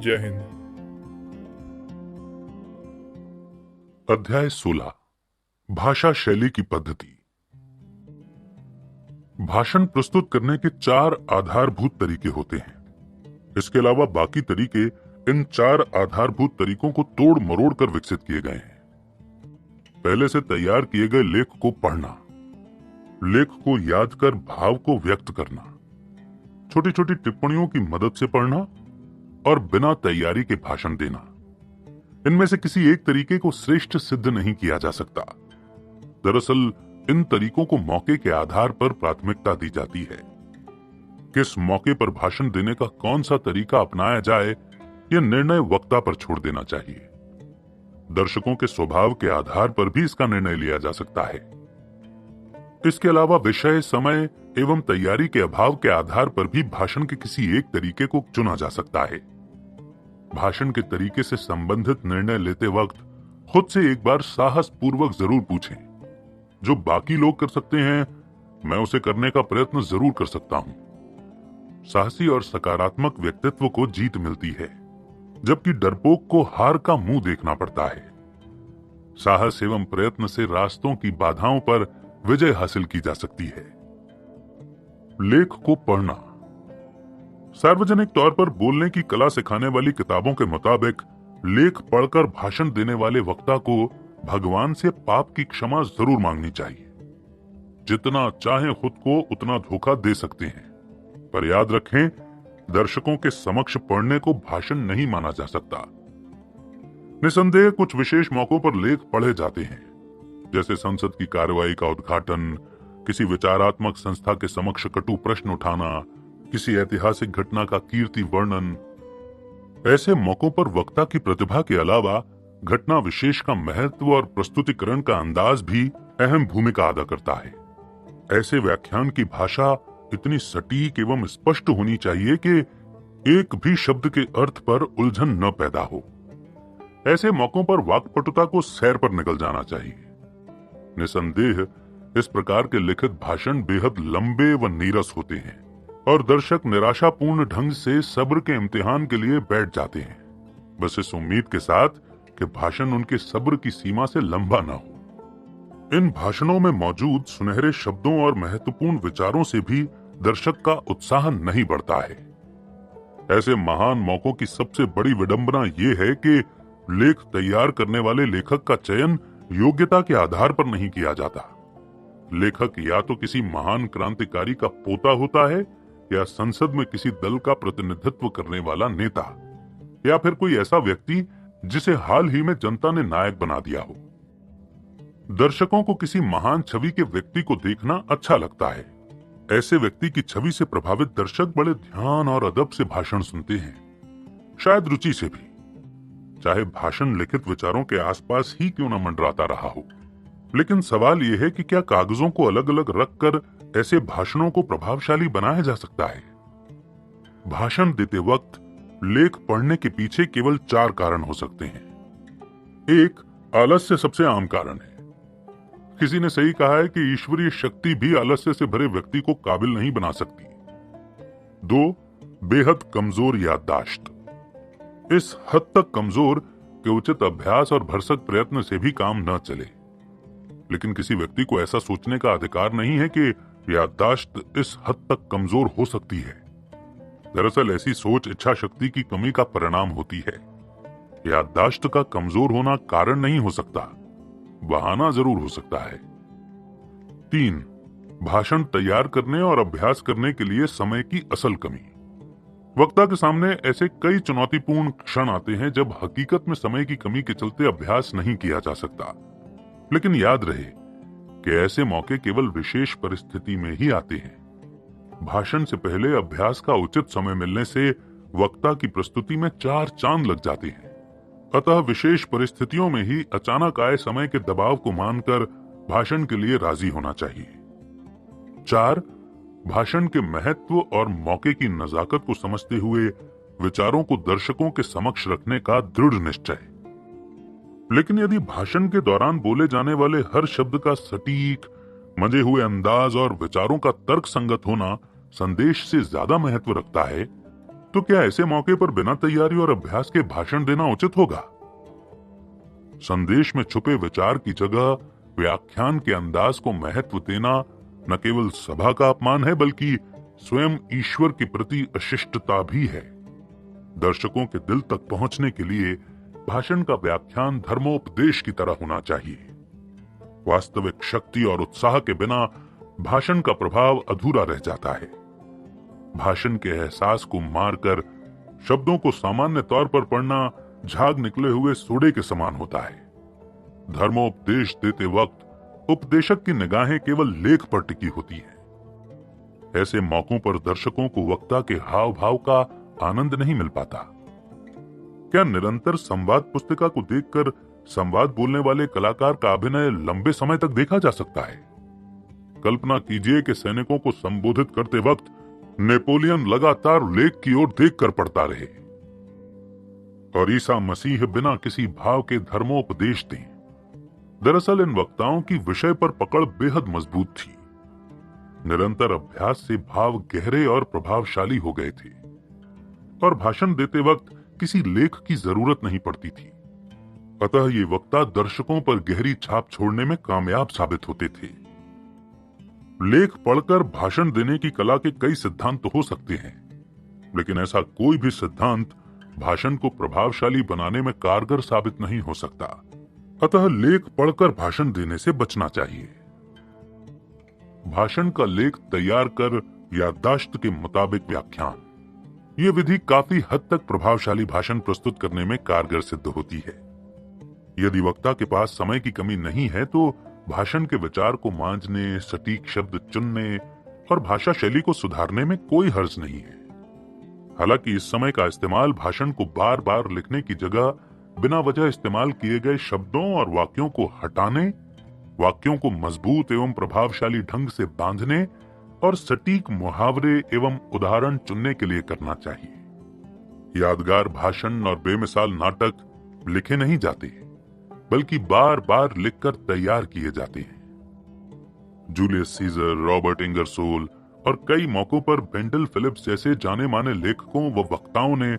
जय हिंद। अध्याय 16 भाषा शैली की पद्धति। भाषण प्रस्तुत करने के 4 आधारभूत तरीके होते हैं। इसके अलावा बाकी तरीके इन 4 आधारभूत तरीकों को तोड़ मरोड़ कर विकसित किए गए हैं। पहले से तैयार किए गए लेख को पढ़ना, लेख को याद कर भाव को व्यक्त करना, छोटी छोटी टिप्पणियों की मदद से पढ़ना और बिना तैयारी के भाषण देना। इनमें से किसी एक तरीके को श्रेष्ठ सिद्ध नहीं किया जा सकता। दरअसल इन तरीकों को मौके के आधार पर प्राथमिकता दी जाती है। किस मौके पर भाषण देने का कौन सा तरीका अपनाया जाए, यह निर्णय वक्ता पर छोड़ देना चाहिए। दर्शकों के स्वभाव के आधार पर भी इसका निर्णय लिया जा सकता है। इसके अलावा विषय, समय एवं तैयारी के अभाव के आधार पर भी भाषण के किसी एक तरीके को चुना जा सकता है। भाषण के तरीके से संबंधित निर्णय लेते वक्त खुद से एक बार साहस पूर्वक जरूर पूछें, जो बाकी लोग कर सकते हैं मैं उसे करने का प्रयत्न जरूर कर सकता हूं। साहसी और सकारात्मक व्यक्तित्व को जीत मिलती है, जबकि डरपोक को हार का मुंह देखना पड़ता है। साहस एवं प्रयत्न से रास्तों की बाधाओं पर विजय हासिल की जा सकती है। लेख को पढ़ना। सार्वजनिक तौर पर बोलने की कला सिखाने वाली किताबों के मुताबिक लेख पढ़कर भाषण देने वाले वक्ता को भगवान से पाप की क्षमा जरूर मांगनी चाहिए। जितना चाहे खुद को उतना धोखा दे सकते हैं, पर याद रखें, दर्शकों के समक्ष पढ़ने को भाषण नहीं माना जा सकता। निसंदेह कुछ विशेष मौकों पर लेख पढ़े जाते हैं, जैसे संसद की कार्रवाई का उद्घाटन, किसी विचारात्मक संस्था के समक्ष कटु प्रश्न उठाना, किसी ऐतिहासिक घटना का कीर्ति वर्णन। ऐसे मौकों पर वक्ता की प्रतिभा के अलावा घटना विशेष का महत्व और प्रस्तुतिकरण का अंदाज भी अहम भूमिका अदा करता है। ऐसे व्याख्यान की भाषा इतनी सटीक एवं स्पष्ट होनी चाहिए कि एक भी शब्द के अर्थ पर उलझन न पैदा हो। ऐसे मौकों पर वाक्पटुता को सैर पर निकल जाना चाहिए। निसंदेह इस प्रकार के लिखित भाषण बेहद लंबे व नीरस होते हैं और दर्शक निराशापूर्ण ढंग से सब्र के इम्तिहान के लिए बैठ जाते हैं, बस इस उम्मीद के साथ कि भाषण उनके सब्र की सीमा से लंबा ना हो। इन भाषणों में मौजूद सुनहरे शब्दों और महत्वपूर्ण विचारों से भी दर्शक का उत्साह नहीं बढ़ता है। ऐसे महान मौकों की सबसे बड़ी विडंबना ये है कि लेख तैयार करने वाले लेखक का चयन योग्यता के आधार पर नहीं किया जाता। लेखक या तो किसी महान क्रांतिकारी का पोता होता है, या संसद में किसी दल का प्रतिनिधित्व करने वाला नेता, या फिर कोई ऐसा व्यक्ति जिसे हाल ही में जनता ने नायक बना दिया हो। दर्शकों को किसी महान छवि के व्यक्ति को देखना अच्छा लगता है। ऐसे व्यक्ति की छवि से प्रभावित दर्शक बड़े ध्यान और अदब से भाषण सुनते हैं, शायद रुचि से भी, चाहे भाषण लिखित विचारों के आसपास ही क्यों न मंडराता रहा हो। लेकिन सवाल यह है कि क्या कागजों को अलग अलग रखकर ऐसे भाषणों को प्रभावशाली बनाया जा सकता है? भाषण देते वक्त लेख पढ़ने के पीछे केवल 4 कारण हो सकते हैं। 1, आलस्य सबसे आम कारण है। किसी ने सही कहा है कि ईश्वरीय शक्ति भी आलस्य से भरे व्यक्ति को काबिल नहीं बना सकती। 2, बेहद कमजोर याददाश्त। इस हद तक कमजोर कि उचित अभ्यास और भरसक प्रयत्न से भी काम न चले। लेकिन किसी व्यक्ति को ऐसा सोचने का अधिकार नहीं है कि याददाश्त इस हद तक कमजोर हो सकती है। दरअसल ऐसी सोच इच्छा शक्ति की कमी का परिणाम होती है। याददाश्त का कमजोर होना कारण नहीं हो सकता, बहाना जरूर हो सकता है। 3, भाषण तैयार करने और अभ्यास करने के लिए समय की असल कमी। वक्ता के सामने ऐसे कई चुनौतीपूर्ण क्षण आते हैं जब हकीकत में समय की कमी के चलते अभ्यास नहीं किया जा सकता। लेकिन याद रहे कि ऐसे मौके केवल विशेष परिस्थिति में ही आते हैं। भाषण से पहले अभ्यास का उचित समय मिलने से वक्ता की प्रस्तुति में 4 चांद लग जाते हैं। अतः विशेष परिस्थितियों में ही अचानक आए समय के दबाव को मानकर भाषण के लिए राजी होना चाहिए। 4, भाषण के महत्व और मौके की नजाकत को समझते हुए विचारों को दर्शकों के समक्ष रखने का दृढ़ निश्चय। लेकिन यदि भाषण के दौरान बोले जाने वाले हर शब्द का सटीक, मजे हुए अंदाज और विचारों का तर्क संगत होना संदेश से ज्यादा महत्व रखता है, तो क्या ऐसे मौके पर बिना तैयारी और अभ्यास के भाषण देना उचित होगा? संदेश में छुपे विचार की जगह व्याख्यान के अंदाज को महत्व देना न केवल सभा का अपमान है, बल्कि स्वयं ईश्वर के प्रति अशिष्टता भी है। दर्शकों के दिल तक पहुंचने के लिए भाषण का व्याख्यान धर्मोपदेश की तरह होना चाहिए। वास्तविक शक्ति और उत्साह के बिना भाषण का प्रभाव अधूरा रह जाता है। भाषण के एहसास को मारकर शब्दों को सामान्य तौर पर पढ़ना झाग निकले हुए सोडे के समान होता है। धर्मोपदेश देते वक्त उपदेशक की निगाहें केवल लेख पर टिकी होती हैं। ऐसे मौकों पर दर्शकों को वक्ता के हाव भाव का आनंद नहीं मिल पाता। क्या निरंतर संवाद पुस्तिका को देखकर संवाद बोलने वाले कलाकार का अभिनय लंबे समय तक देखा जा सकता है? कल्पना कीजिए कि सैनिकों को संबोधित करते वक्त नेपोलियन लगातार लेख की ओर देखकर पढ़ता रहे और ईसा मसीह बिना किसी भाव के धर्मोपदेश दें। दरअसल इन वक्ताओं की विषय पर पकड़ बेहद मजबूत थी। निरंतर अभ्यास से भाव गहरे और प्रभावशाली हो गए थे और भाषण देते वक्त किसी लेख की जरूरत नहीं पड़ती थी। अतः ये वक्ता दर्शकों पर गहरी छाप छोड़ने में कामयाब साबित होते थे। लेख पढ़कर भाषण देने की कला के कई सिद्धांत हो सकते हैं, लेकिन ऐसा कोई भी सिद्धांत भाषण को प्रभावशाली बनाने में कारगर साबित नहीं हो सकता। अतः लेख पढ़कर भाषण देने से बचना चाहिए। भाषण का लेख तैयार कर याददाश्त के मुताबिक व्याख्यान, ये विधि काफी हद तक प्रभावशाली भाषण प्रस्तुत करने में कारगर सिद्ध होती है। यदि वक्ता के पास समय की कमी नहीं है तो भाषण के विचार को मांझने, सटीक शब्द चुनने और भाषा शैली को सुधारने में कोई हर्ज नहीं है। हालांकि इस समय का इस्तेमाल भाषण को बार बार लिखने की जगह बिना वजह इस्तेमाल किए गए शब्दों और वाक्यों को हटाने, वाक्यों को मजबूत एवं प्रभावशाली ढंग से बांधने और सटीक मुहावरे एवं उदाहरण चुनने के लिए करना चाहिए। यादगार भाषण और बेमिसाल नाटक लिखे नहीं जाते, बल्कि बार बार लिखकर तैयार किए जाते हैं। जूलियस सीजर, रॉबर्ट इंगरसोल और कई मौकों पर बेंडल फिलिप्स जैसे जाने माने लेखकों व वक्ताओं ने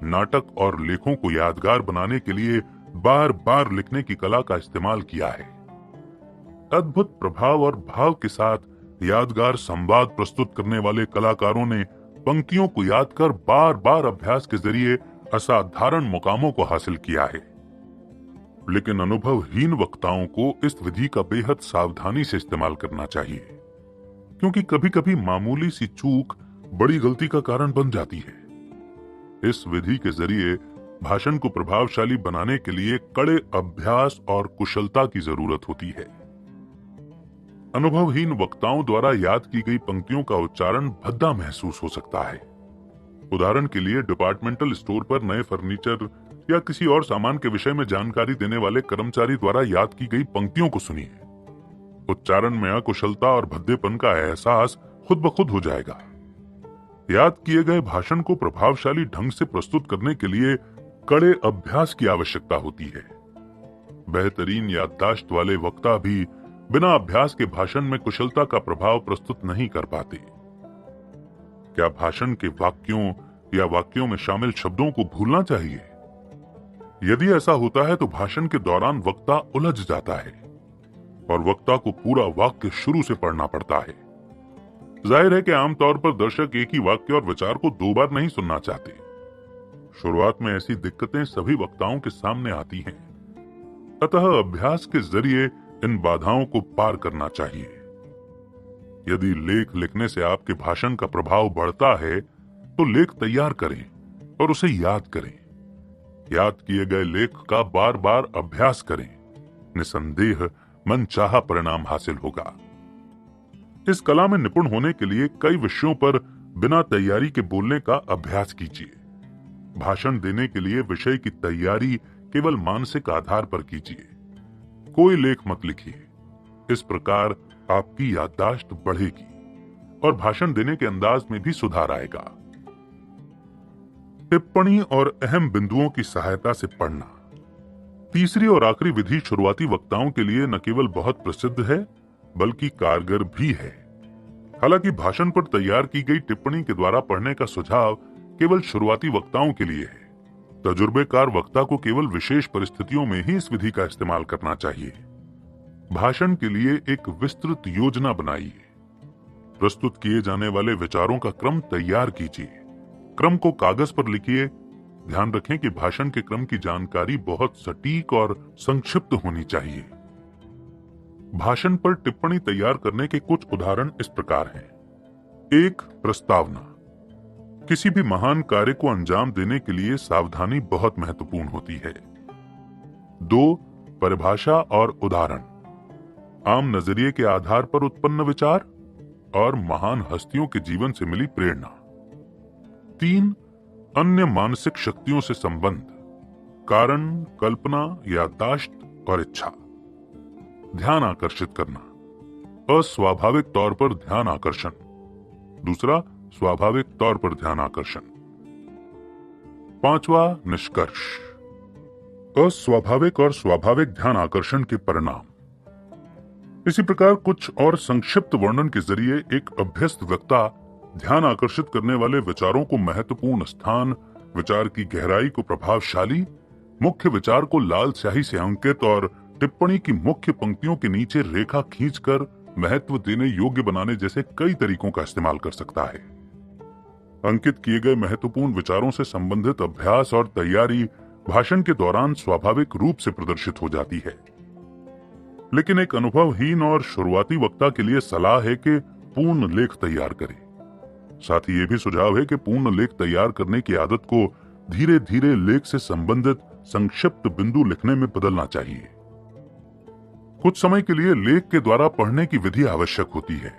नाटक और लेखों को यादगार बनाने के लिए बार बार लिखने की कला का इस्तेमाल किया है। अद्भुत प्रभाव और भाव के साथ यादगार संवाद प्रस्तुत करने वाले कलाकारों ने पंक्तियों को याद कर बार बार अभ्यास के जरिए असाधारण मुकामों को हासिल किया है। लेकिन अनुभवहीन वक्ताओं को इस विधि का बेहद सावधानी से इस्तेमाल करना चाहिए, क्योंकि कभी कभी मामूली सी चूक बड़ी गलती का कारण बन जाती है। इस विधि के जरिए भाषण को प्रभावशाली बनाने के लिए कड़े अभ्यास और कुशलता की जरूरत होती है। अनुभवहीन वक्ताओं द्वारा याद की गई पंक्तियों का उच्चारण भद्दा महसूस हो सकता है। उदाहरण के लिए डिपार्टमेंटल स्टोर पर नए फर्नीचर या किसी और सामान के विषय में जानकारी देने वाले कर्मचारी द्वारा याद की गई पंक्तियों को सुनिए। उच्चारण में अकुशलता और भद्देपन का एहसास खुद ब खुद हो जाएगा। याद किए गए भाषण को प्रभावशाली ढंग से प्रस्तुत करने के लिए कड़े अभ्यास की आवश्यकता होती है। बेहतरीन याददाश्त वाले वक्ता भी बिना अभ्यास के भाषण में कुशलता का प्रभाव प्रस्तुत नहीं कर पाते। क्या भाषण के वाक्यों या वाक्यों में शामिल शब्दों को भूलना चाहिए? यदि ऐसा होता है तो भाषण के दौरान वक्ता उलझ जाता है और वक्ता को पूरा वाक्य शुरू से पढ़ना पड़ता है। जाहिर है कि आमतौर पर दर्शक एक ही वाक्य और विचार को दो बार नहीं सुनना चाहते। शुरुआत में ऐसी दिक्कतें सभी वक्ताओं के सामने आती हैं। अतः अभ्यास के जरिए इन बाधाओं को पार करना चाहिए। यदि लेख लिखने से आपके भाषण का प्रभाव बढ़ता है तो लेख तैयार करें और उसे याद करें। याद किए गए लेख का बार बार अभ्यास करें। निसंदेह मनचाहा परिणाम हासिल होगा। इस कला में निपुण होने के लिए कई विषयों पर बिना तैयारी के बोलने का अभ्यास कीजिए। भाषण देने के लिए विषय की तैयारी केवल मानसिक आधार पर कीजिए। कोई लेख मत लिखिए। इस प्रकार आपकी याददाश्त बढ़ेगी और भाषण देने के अंदाज में भी सुधार आएगा। टिप्पणी और अहम बिंदुओं की सहायता से पढ़ना। तीसरी और आखिरी विधि शुरुआती वक्ताओं के लिए न केवल बहुत प्रसिद्ध है बल्कि कारगर भी है। हालांकि भाषण पर तैयार की गई टिप्पणी के द्वारा पढ़ने का सुझाव केवल शुरुआती वक्ताओं के लिए है। तजुर्बेकार वक्ता को केवल विशेष परिस्थितियों में ही इस विधि का इस्तेमाल करना चाहिए। भाषण के लिए एक विस्तृत योजना बनाइए। प्रस्तुत किए जाने वाले विचारों का क्रम तैयार कीजिए। क्रम को कागज पर लिखिए। ध्यान रखें कि भाषण के क्रम की जानकारी बहुत सटीक और संक्षिप्त होनी चाहिए। भाषण पर टिप्पणी तैयार करने के कुछ उदाहरण इस प्रकार हैं। 1. प्रस्तावना। किसी भी महान कार्य को अंजाम देने के लिए सावधानी बहुत महत्वपूर्ण होती है। 2. परिभाषा और उदाहरण। आम नजरिए के आधार पर उत्पन्न विचार और महान हस्तियों के जीवन से मिली प्रेरणा। 3. अन्य मानसिक शक्तियों से संबंध, कारण, कल्पना, याददाश्त और इच्छा। ध्यान आकर्षित करना, अस्वाभाविक तौर पर ध्यान आकर्षण। दूसरा, स्वाभाविक तौर पर ध्यान आकर्षण। 5वां, निष्कर्ष। अस्वाभाविक और स्वाभाविक ध्यान आकर्षण के परिणाम। इसी प्रकार कुछ और संक्षिप्त वर्णन के जरिए एक अभ्यस्त वक्ता ध्यान आकर्षित करने वाले विचारों को महत्वपूर्ण स्थान, विचार की गहराई को प्रभावशाली, मुख्य विचार को लाल स्याही से अंकित और टिप्पणी की मुख्य पंक्तियों के नीचे रेखा खींचकर महत्व देने योग्य बनाने जैसे कई तरीकों का इस्तेमाल कर सकता है। अंकित किए गए महत्वपूर्ण विचारों से संबंधित अभ्यास और तैयारी भाषण के दौरान स्वाभाविक रूप से प्रदर्शित हो जाती है। लेकिन एक अनुभवहीन और शुरुआती वक्ता के लिए सलाह है कि पूर्ण लेख तैयार करें। साथ ही ये भी सुझाव है कि पूर्ण लेख तैयार करने की आदत को धीरे धीरे लेख से संबंधित संक्षिप्त बिंदु लिखने में बदलना चाहिए। कुछ समय के लिए लेख के द्वारा पढ़ने की विधि आवश्यक होती है,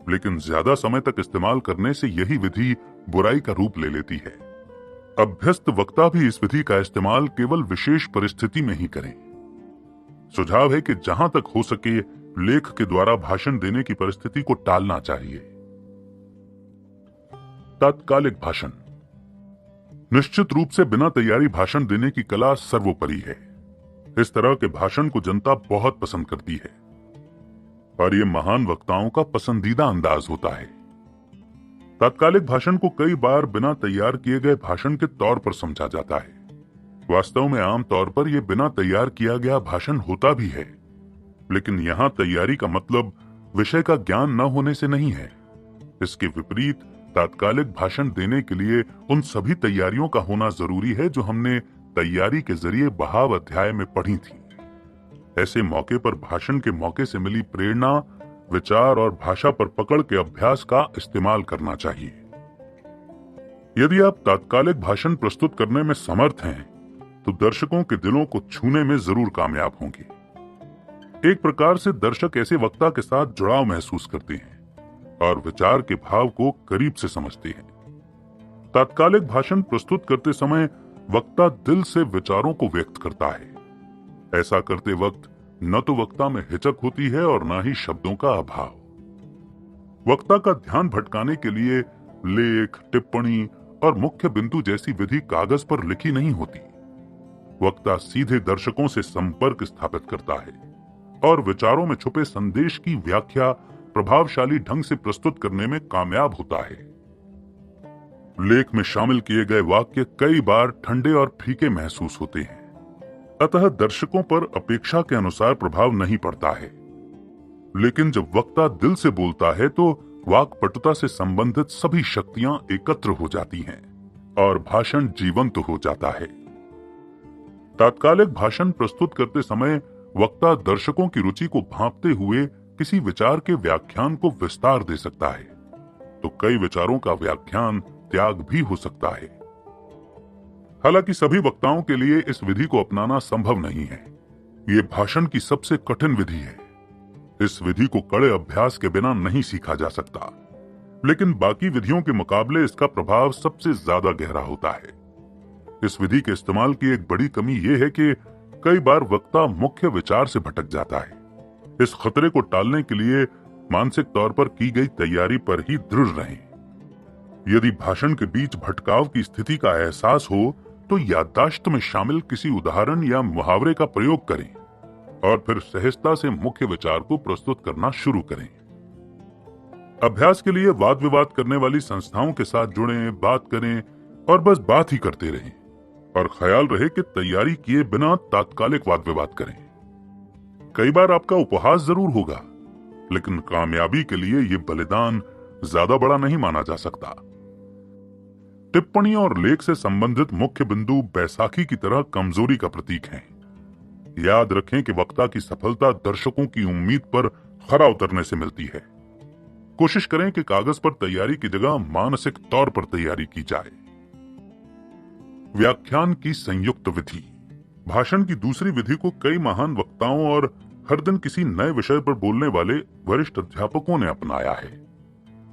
लेकिन ज्यादा समय तक इस्तेमाल करने से यही विधि बुराई का रूप ले लेती है। अभ्यस्त वक्ता भी इस विधि का इस्तेमाल केवल विशेष परिस्थिति में ही करें। सुझाव है कि जहां तक हो सके लेख के द्वारा भाषण देने की परिस्थिति को टालना चाहिए। तात्कालिक भाषण। निश्चित रूप से बिना तैयारी भाषण देने की कला सर्वोपरि है। इस तरह के भाषण को जनता बहुत पसंद करती है और ये महान वक्ताओं का पसंदीदा अंदाज होता है। तात्कालिक भाषण को कई बार बिना तैयार किए गए भाषण के तौर पर समझा जाता है। वास्तव में आमतौर पर यह बिना तैयार किया गया भाषण होता भी है, लेकिन यहाँ तैयारी का मतलब विषय का ज्ञान न होने से नहीं है। इसके विपरीत तात्कालिक भाषण देने के लिए उन सभी तैयारियों का होना जरूरी है जो हमने तैयारी के जरिए बहाव अध्याय में पढ़ी थी। ऐसे मौके पर भाषण के मौके से मिली प्रेरणा, विचार और भाषा पर पकड़ के अभ्यास का इस्तेमाल करना चाहिए। यदि आप तात्कालिक भाषण प्रस्तुत करने में समर्थ हैं, तो दर्शकों के दिलों को छूने में जरूर कामयाब होंगे। एक प्रकार से दर्शक ऐसे वक्ता के साथ जुड़ाव महसूस करते हैं और विचार के भाव को करीब से समझते हैं। तात्कालिक भाषण प्रस्तुत करते समय वक्ता दिल से विचारों को व्यक्त करता है। ऐसा करते वक्त न तो वक्ता में हिचक होती है और न ही शब्दों का अभाव। वक्ता का ध्यान भटकाने के लिए लेख, टिप्पणी और मुख्य बिंदु जैसी विधि कागज पर लिखी नहीं होती। वक्ता सीधे दर्शकों से संपर्क स्थापित करता है और विचारों में छुपे संदेश की व्याख्या प्रभावशाली ढंग से प्रस्तुत करने में कामयाब होता है। लेख में शामिल किए गए वाक्य कई बार ठंडे और फीके महसूस होते हैं, अतः दर्शकों पर अपेक्षा के अनुसार प्रभाव नहीं पड़ता है। लेकिन जब वक्ता दिल से बोलता है तो वाक्पटुता से संबंधित सभी शक्तियां एकत्र हो जाती हैं और भाषण जीवंत हो जाता है। तात्कालिक भाषण प्रस्तुत करते समय वक्ता दर्शकों की रुचि को भांपते हुए किसी विचार के व्याख्यान को विस्तार दे सकता है, तो कई विचारों का व्याख्यान त्याग भी हो सकता है। हालांकि सभी वक्ताओं के लिए इस विधि को अपनाना संभव नहीं है। ये भाषण की सबसे कठिन विधि है। इस विधि को कड़े अभ्यास के बिना नहीं सीखा जा सकता, लेकिन बाकी विधियों के मुकाबले इसका प्रभाव सबसे ज्यादा गहरा होता है। इस विधि के इस्तेमाल की एक बड़ी कमी यह है कि कई बार वक्ता मुख्य विचार से भटक जाता है। इस खतरे को टालने के लिए मानसिक तौर पर की गई तैयारी पर ही दृढ़ रहें। यदि भाषण के बीच भटकाव की स्थिति का एहसास हो तो याददाश्त में शामिल किसी उदाहरण या मुहावरे का प्रयोग करें और फिर सहजता से मुख्य विचार को प्रस्तुत करना शुरू करें। अभ्यास के लिए वाद विवाद करने वाली संस्थाओं के साथ जुड़ें, बात करें और बस बात ही करते रहें और ख्याल रहे कि तैयारी किए बिना तात्कालिक वाद विवाद करें। कई बार आपका उपहास जरूर होगा, लेकिन कामयाबी के लिए यह बलिदान ज्यादा बड़ा नहीं माना जा सकता। टिप्पणी और लेख से संबंधित मुख्य बिंदु बैसाखी की तरह कमजोरी का प्रतीक हैं। याद रखें कि वक्ता की सफलता दर्शकों की उम्मीद पर खरा उतरने से मिलती है। कोशिश करें कि कागज पर तैयारी की जगह मानसिक तौर पर तैयारी की जाए। व्याख्यान की संयुक्त विधि। भाषण की दूसरी विधि को कई महान वक्ताओं और हर दिन किसी नए विषय पर बोलने वाले वरिष्ठ अध्यापकों ने अपनाया है।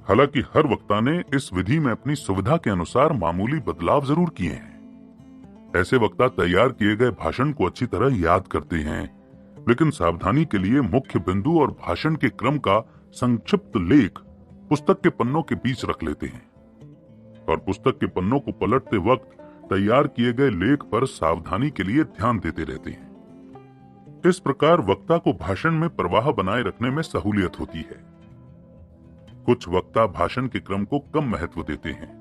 हालांकि हर वक्ता ने इस विधि में अपनी सुविधा के अनुसार मामूली बदलाव जरूर किए हैं। ऐसे वक्ता तैयार किए गए भाषण को अच्छी तरह याद करते हैं, लेकिन सावधानी के लिए मुख्य बिंदु और भाषण के क्रम का संक्षिप्त लेख पुस्तक के पन्नों के बीच रख लेते हैं और पुस्तक के पन्नों को पलटते वक्त तैयार किए गए लेख पर सावधानी के लिए ध्यान देते रहते हैं। इस प्रकार वक्ता को भाषण में प्रवाह बनाए रखने में सहूलियत होती है। कुछ वक्ता भाषण के क्रम को कम महत्व देते हैं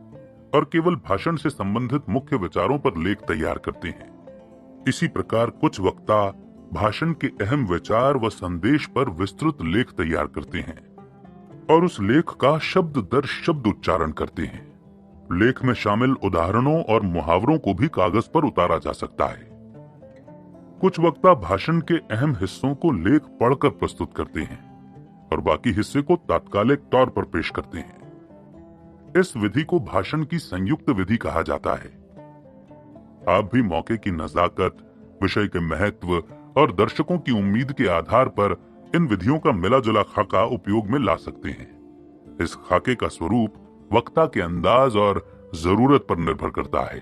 और केवल भाषण से संबंधित मुख्य विचारों पर लेख तैयार करते हैं। इसी प्रकार कुछ वक्ता भाषण के अहम विचार व संदेश पर विस्तृत लेख तैयार करते हैं और उस लेख का शब्द दर शब्द उच्चारण करते हैं। लेख में शामिल उदाहरणों और मुहावरों को भी कागज पर उतारा जा सकता है। कुछ वक्ता भाषण के अहम हिस्सों को लेख पढ़कर प्रस्तुत करते हैं और बाकी हिस्से को तात्कालिक तौर पर पेश करते हैं। इस विधि को भाषण की संयुक्त विधि कहा जाता है। आप भी मौके की नजाकत, विषय के महत्व और दर्शकों की उम्मीद के आधार पर इन विधियों का मिला जुला खाका उपयोग में ला सकते हैं। इस खाके का स्वरूप वक्ता के अंदाज और जरूरत पर निर्भर करता है।